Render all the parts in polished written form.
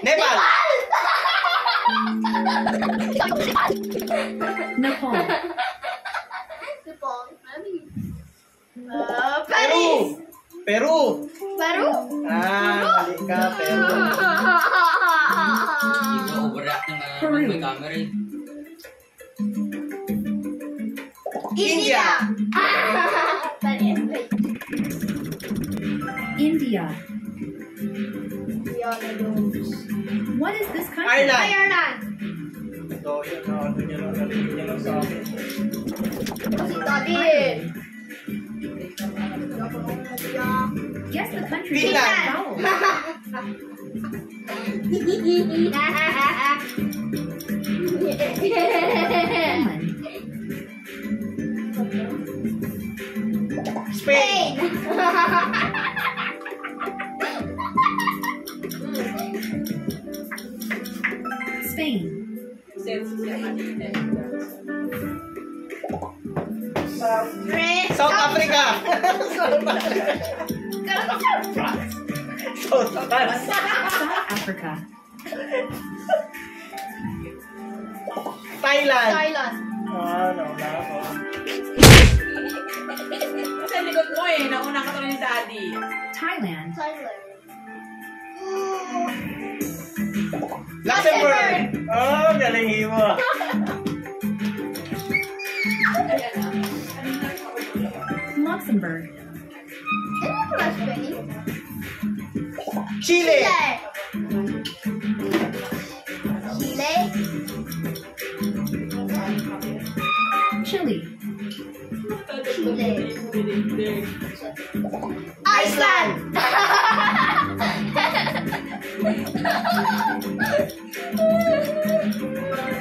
Nepal! Nepal. Nepal. Peru! Paris! Peru! Peru? Mali ka, Peru. Overreact na may camera eh. India! India. What is this country? Ireland! Ireland! So, yun na. Ano nyo lang narinig nyo lang sa akin. Kasi David! Guess the country. Finland. Vowel. Finland. Spain! Spain. South Africa! South Africa! South Africa. Thailand! Thailand. Wala ako. Sa likod mo eh, nauna ka tuloy ni Daddy. Thailand. Thailand. Luxembourg! Oh, galing mo. Luxembourg. Ano yung plus spelling? Chile! Chile. Chile. Chile. Iceland.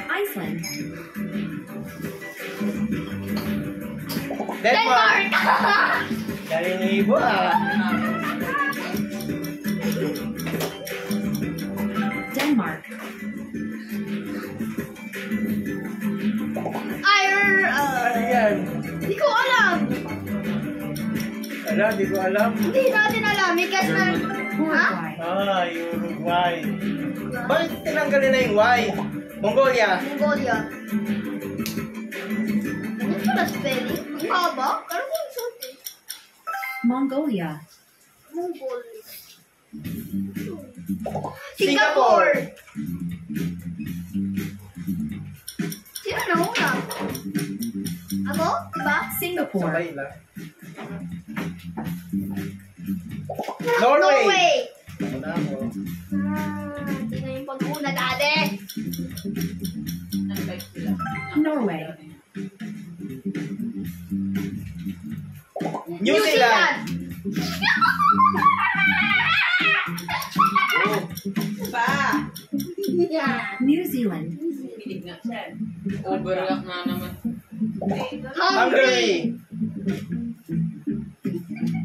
Iceland. Denmark! Galing mo Denmark. Ano yan? Hindi ko alam. Di ko alam. Hindi natin alam. May guess na. Uruguay. Uruguay. Bakit tinanggalin na yung Y? Mongolia. Mongolia. Ano yung plus spelling? Ang haba? Kala ko yung short eh. Mongolia. Mongolia. Singapore. Sino na una? Ako? Diba? Singapore. Sabay lang. Norway. Wala mo. Hindi na yung pag-una dati. Norway. New Zealand. Pa! Yeah. New Zealand. Pilig nga. Overreact na naman. Hungary.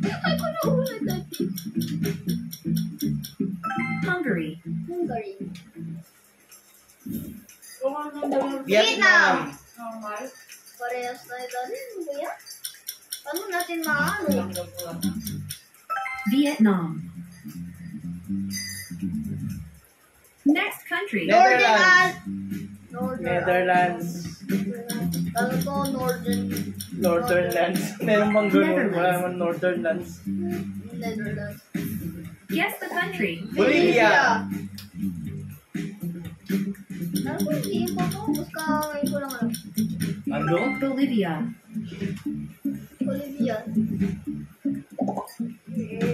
Ako na una dati. Hungary. Hungary. Vietnam. Normal. Parehas na ito. Ano ba yan? Paano natin maano? Vietnam. Next country. Netherlands. Netherlands. Ano to? Northern lands. Meron bang ganun? Wala naman Northern lands. Netherlands. Guess the country. Bolivia. Ano ko hindi yung photo? Basta ngayon ko lang alam. Ano? Bolivia. Bolivia.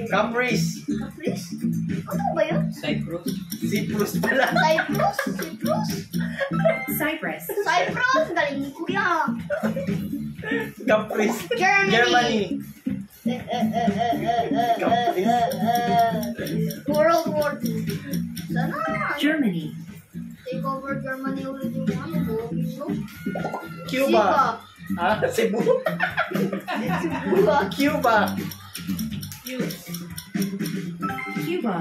Caprice. Caprice? Ano ba yun? Cyprus. Cyprus pala. Cyprus? Cyprus? Cyprus. Cyprus? Galing ko yan. Caprice. Germany. World War II. Sana. Germany. Take over Germany ulit yung ano. Buo. Cuba. Cebu. Cuba. Cuba.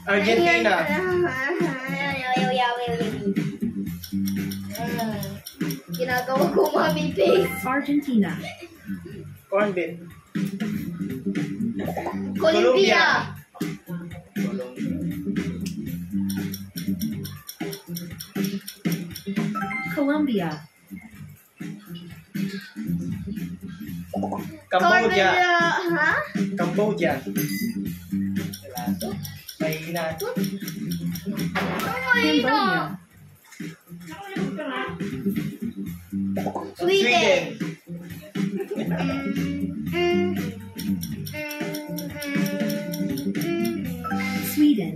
Argentina. Ginagawa ko mami face. Argentina. Corned beef. Colombia. Colombia. Cambodia. Ha? Cambodia. Mahina. Cambodia. Sweden. Sweden.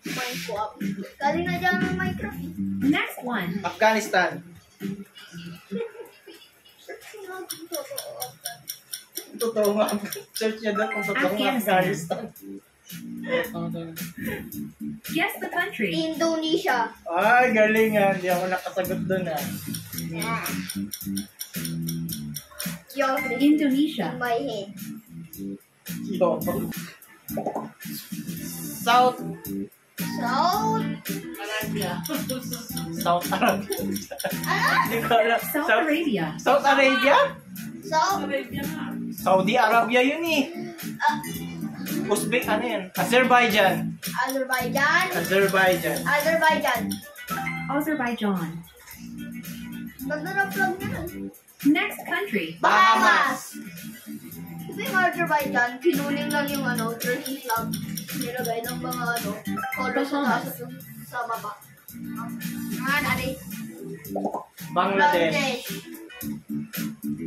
Minecraft. Galing na dyan ng Minecraft. Next one. Afghanistan. Totoo nga. Search niya doon kung totoo nga Afghanistan. Afghanistan. Guess the country. Indonesia. Ay, galing ah. Hindi ako nakasagot doon ah. Geography. Indonesia. In my head. Yo. South. South. Arabia. South Arabia. Ano? Hindi ko alam. South Arabia. South Arabia? South. Arabia nga. Saudi Arabia yun eh. Uzbek, ano yan? Azerbaijan. Azerbaijan. Azerbaijan. Azerbaijan. Azerbaijan. Ganda ng flag niya. Next country. Bahamas. Ito yung Azerbaijan. Pinuling lang yung Turkey flag. Nilagay ng mga colors sa taas at sa baba. Nari. Bangladesh.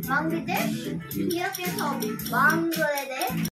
Bangladesh? Hirap yung sabi. Bangladesh?